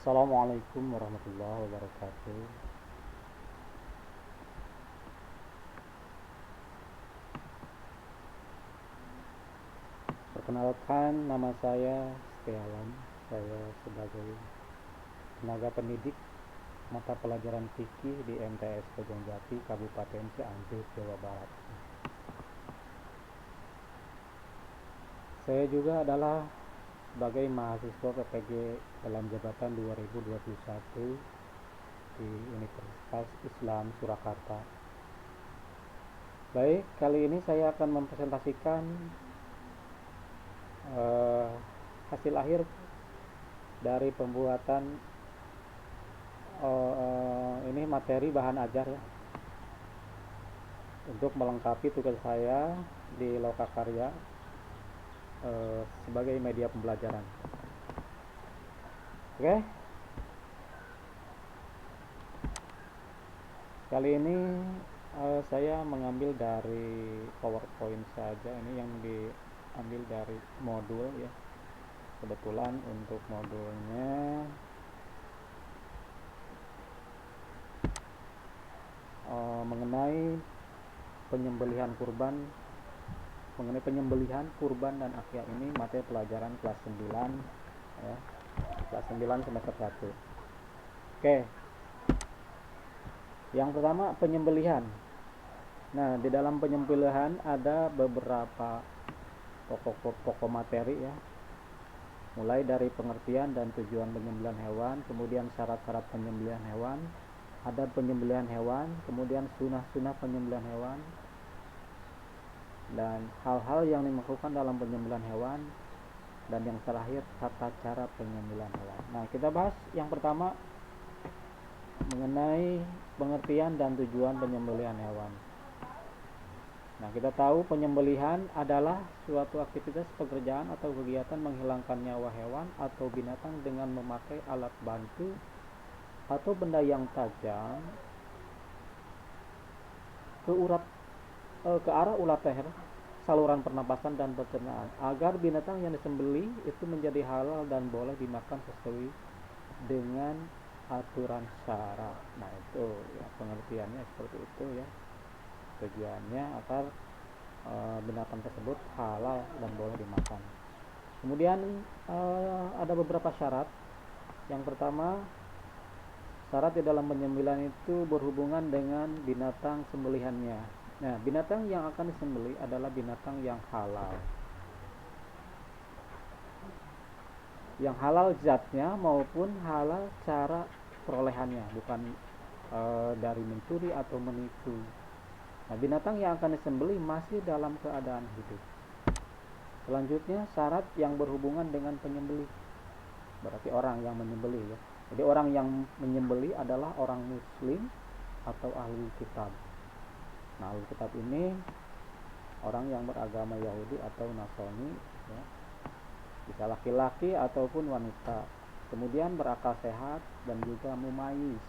Assalamualaikum warahmatullahi wabarakatuh. Perkenalkan, nama saya Setiawan. Saya sebagai tenaga pendidik mata pelajaran fikih di MTS Bojongjati, Kabupaten Cianjur, Jawa Barat. Saya juga adalah sebagai mahasiswa PPG dalam jabatan 2021 di Universitas Islam Surakarta. Baik, kali ini saya akan mempresentasikan hasil akhir dari pembuatan ini materi bahan ajar ya, untuk melengkapi tugas saya di Lokakarya sebagai media pembelajaran. Oke, kali ini saya mengambil dari PowerPoint saja. Ini yang diambil dari modul ya. Kebetulan untuk modulnya mengenai penyembelihan kurban dan akyat. Ini materi pelajaran kelas 9 ya, kelas 9 semester 1. Oke, yang pertama penyembelihan. Nah, di dalam penyembelihan ada beberapa pokok materi ya, mulai dari pengertian dan tujuan penyembelihan hewan, kemudian syarat-syarat penyembelihan hewan, adab penyembelihan hewan, kemudian sunah-sunah penyembelihan hewan, dan hal-hal yang dimaksudkan dalam penyembelihan hewan, dan yang terakhir tata cara penyembelihan hewan. Nah, kita bahas yang pertama mengenai pengertian dan tujuan penyembelihan hewan. Nah, kita tahu penyembelihan adalah suatu aktivitas pekerjaan atau kegiatan menghilangkan nyawa hewan atau binatang dengan memakai alat bantu atau benda yang tajam ke arah urat leher, saluran pernapasan dan pencernaan, agar binatang yang disembelih itu menjadi halal dan boleh dimakan sesuai dengan aturan syara. Nah, itu ya, pengertiannya seperti itu ya. Tujuannya agar binatang tersebut halal dan boleh dimakan. Kemudian ada beberapa syarat. Yang pertama, syarat di dalam penyembelihan itu berhubungan dengan binatang sembelihannya. Nah, binatang yang akan disembelih adalah binatang yang halal. Yang halal zatnya maupun halal cara perolehannya, bukan dari mencuri atau menipu. Nah, binatang yang akan disembelih masih dalam keadaan hidup. Selanjutnya, syarat yang berhubungan dengan penyembelih. Berarti orang yang menyembelih ya. Jadi orang yang menyembelih adalah orang muslim atau ahli kitab. Nah, ahli kitab ini orang yang beragama Yahudi atau Nasrani ya. Bisa laki-laki ataupun wanita. Kemudian berakal sehat dan juga mumayyiz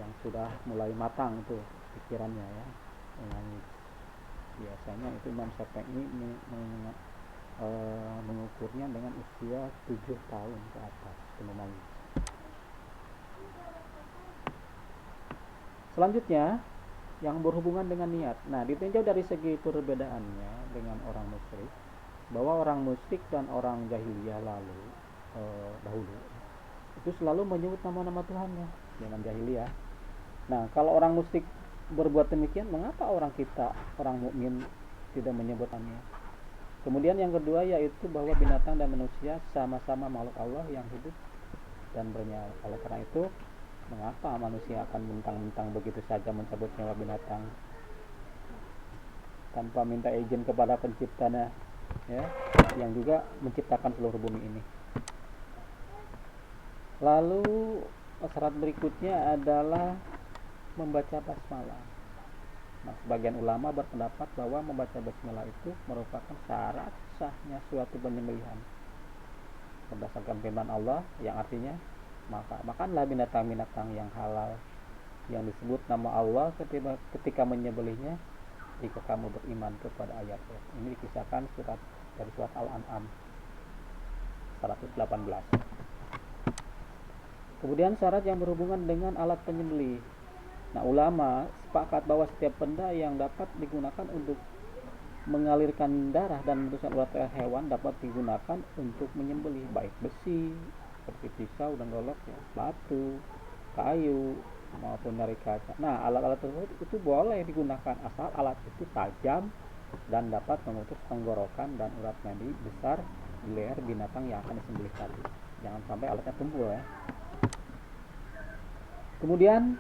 yang sudah mulai matang itu pikirannya ya. Biasanya itu Imam Syafi'i mengukurnya dengan usia 7 tahun ke atas mumayyiz. Selanjutnya yang berhubungan dengan niat. Nah, ditinjau dari segi perbedaannya dengan orang musyrik, bahwa orang musyrik dan orang jahiliyah dahulu itu selalu menyebut nama-nama Tuhannya dengan jahiliyah. Nah, kalau orang musyrik berbuat demikian, mengapa orang mukmin tidak menyebutnya? Kemudian yang kedua yaitu bahwa binatang dan manusia sama-sama makhluk Allah yang hidup dan bernyawa. Oleh karena itu, mengapa manusia akan mentang-mentang begitu saja mencabut nyawa binatang tanpa minta izin kepada penciptanya ya, yang juga menciptakan seluruh bumi ini. Lalu syarat berikutnya adalah membaca basmalah. Nah, sebagian ulama berpendapat bahwa membaca basmalah itu merupakan syarat sahnya suatu penyembelihan. Berdasarkan firman Allah yang artinya, makanlah binatang-binatang yang halal yang disebut nama Allah ketika menyembelihnya jika kamu beriman kepada ayat-ayat. Ini dikisahkan dari surat Al-An'am. 118. Kemudian syarat yang berhubungan dengan alat penyembelih. Nah, ulama sepakat bahwa setiap benda yang dapat digunakan untuk mengalirkan darah dan memutuskan urat hewan dapat digunakan untuk menyembelih, baik besi seperti pisau dan golok, ya, batu, kayu maupun dari kaca. Nah, alat-alat tersebut itu boleh digunakan asal alat itu tajam dan dapat memutus tenggorokan dan urat nadi besar di leher binatang yang akan disembelih tadi. Jangan sampai alatnya tumpul, ya. Kemudian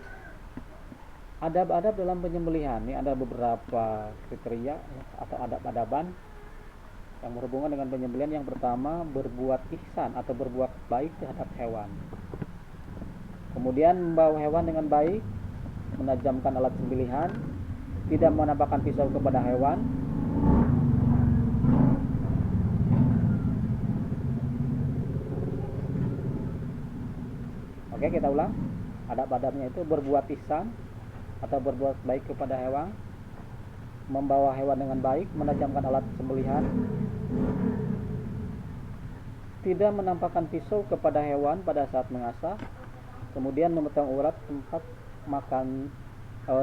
adab-adab dalam penyembelihan. Ini ada beberapa kriteria, ya, atau adab-adaban yang berhubungan dengan penyembelihan. Yang pertama, berbuat ihsan atau berbuat baik terhadap hewan. Kemudian membawa hewan dengan baik, menajamkan alat sembelihan, tidak menampakkan pisau kepada hewan. Oke, kita ulang. Adab-adabnya itu berbuat ihsan atau berbuat baik kepada hewan, membawa hewan dengan baik, menajamkan alat sembelihan, tidak menampakkan pisau kepada hewan pada saat mengasah, kemudian memotong urat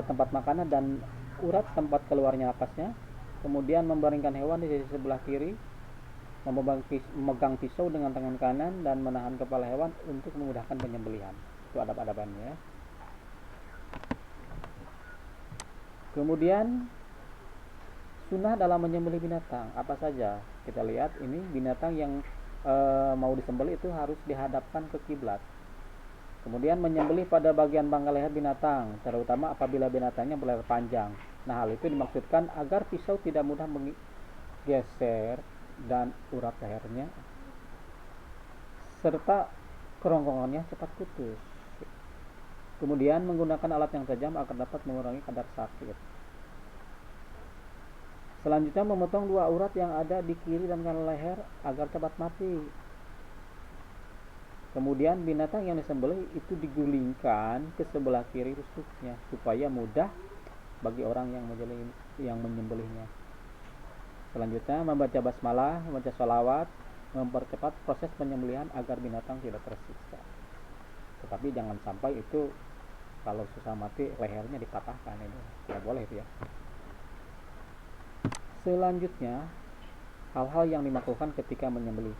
tempat makanan dan urat tempat keluarnya napasnya, kemudian membaringkan hewan di sisi sebelah kiri, memegang pisau dengan tangan kanan dan menahan kepala hewan untuk memudahkan penyembelihan. Itu adab-adabannya. Kemudian sunnah dalam menyembelih binatang apa saja? Kita lihat ini binatang yang mau disembelih itu harus dihadapkan ke kiblat. Kemudian menyembelih pada bagian pangkal leher binatang, terutama apabila binatangnya berleher panjang. Nah, hal itu dimaksudkan agar pisau tidak mudah menggeser dan urat lehernya serta kerongkongannya cepat putus. Kemudian menggunakan alat yang tajam agar dapat mengurangi kadar sakit. Selanjutnya memotong dua urat yang ada di kiri dan kanan leher agar cepat mati. Kemudian binatang yang disembelih itu digulingkan ke sebelah kiri rusuknya supaya mudah bagi orang yang menyembelihnya. Selanjutnya membaca basmalah, membaca sholawat, mempercepat proses penyembelihan agar binatang tidak tersiksa. Tetapi jangan sampai itu kalau susah mati lehernya dipatahkan, itu tidak boleh itu, ya. Selanjutnya hal-hal yang dimakruhkan ketika menyembelih.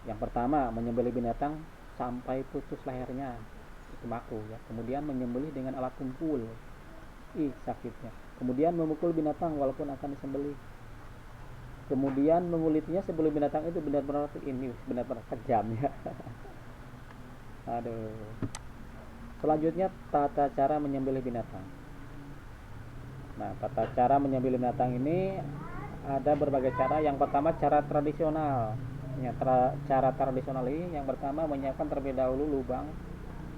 Yang pertama, menyembelih binatang sampai putus lehernya, itu makruh, ya. Kemudian menyembelih dengan alat tumpul, sakitnya. Kemudian memukul binatang walaupun akan disembelih. Kemudian mengulitnya sebelum binatang itu benar-benar kejam, ya. Aduh. Selanjutnya tata cara menyembelih binatang. Nah, tata cara menyembelih binatang ini ada berbagai cara. Yang pertama, cara tradisional. Ya, cara tradisional ini yang pertama menyiapkan terlebih dahulu lubang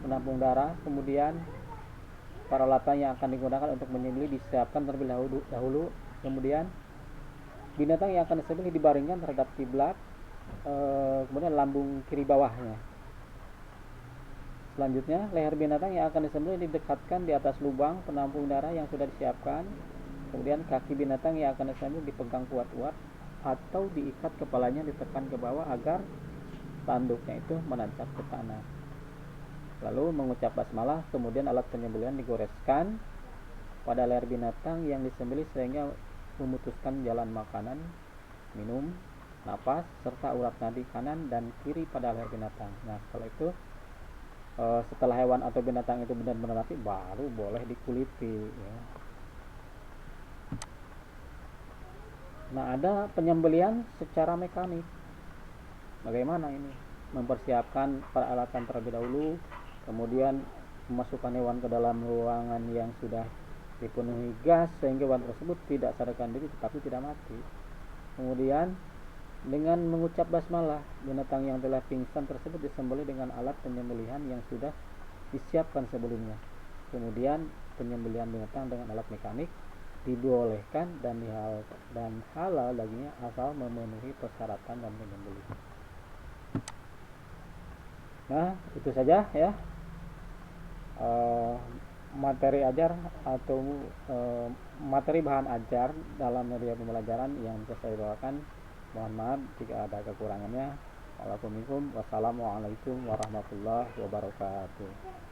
penampung darah, kemudian peralatan yang akan digunakan untuk menyembelih disiapkan terlebih dahulu. Kemudian binatang yang akan disembelih dibaringkan terhadap kiblat, kemudian lambung kiri bawahnya. Selanjutnya, leher binatang yang akan disembelih didekatkan di atas lubang penampung darah yang sudah disiapkan. Kemudian kaki binatang yang akan disembelih dipegang kuat-kuat atau diikat, kepalanya ditekan ke bawah agar tanduknya itu menancap ke tanah. Lalu mengucap basmalah, kemudian alat penyembelihan digoreskan pada leher binatang yang disembelih sehingga memutuskan jalan makanan, minum, napas, serta urat nadi kanan dan kiri pada leher binatang. Nah, setelah itu setelah hewan atau binatang itu benar-benar mati, baru boleh dikuliti, ya. Nah, ada penyembelihan secara mekanik. Bagaimana ini? Mempersiapkan peralatan terlebih dahulu, kemudian memasukkan hewan ke dalam ruangan yang sudah dipenuhi gas sehingga hewan tersebut tidak sadarkan diri tetapi tidak mati. Kemudian dengan mengucap basmalah, binatang yang telah pingsan tersebut disembelih dengan alat penyembelihan yang sudah disiapkan sebelumnya. Kemudian penyembelihan binatang dengan alat mekanik dibolehkan dan halal dagingnya asal memenuhi persyaratan dan penyembelihan. Nah, itu saja, ya, materi ajar atau materi bahan ajar dalam media pembelajaran yang saya bawakan. Mohon maaf jika ada kekurangannya. Wassalamualaikum warahmatullahi wabarakatuh.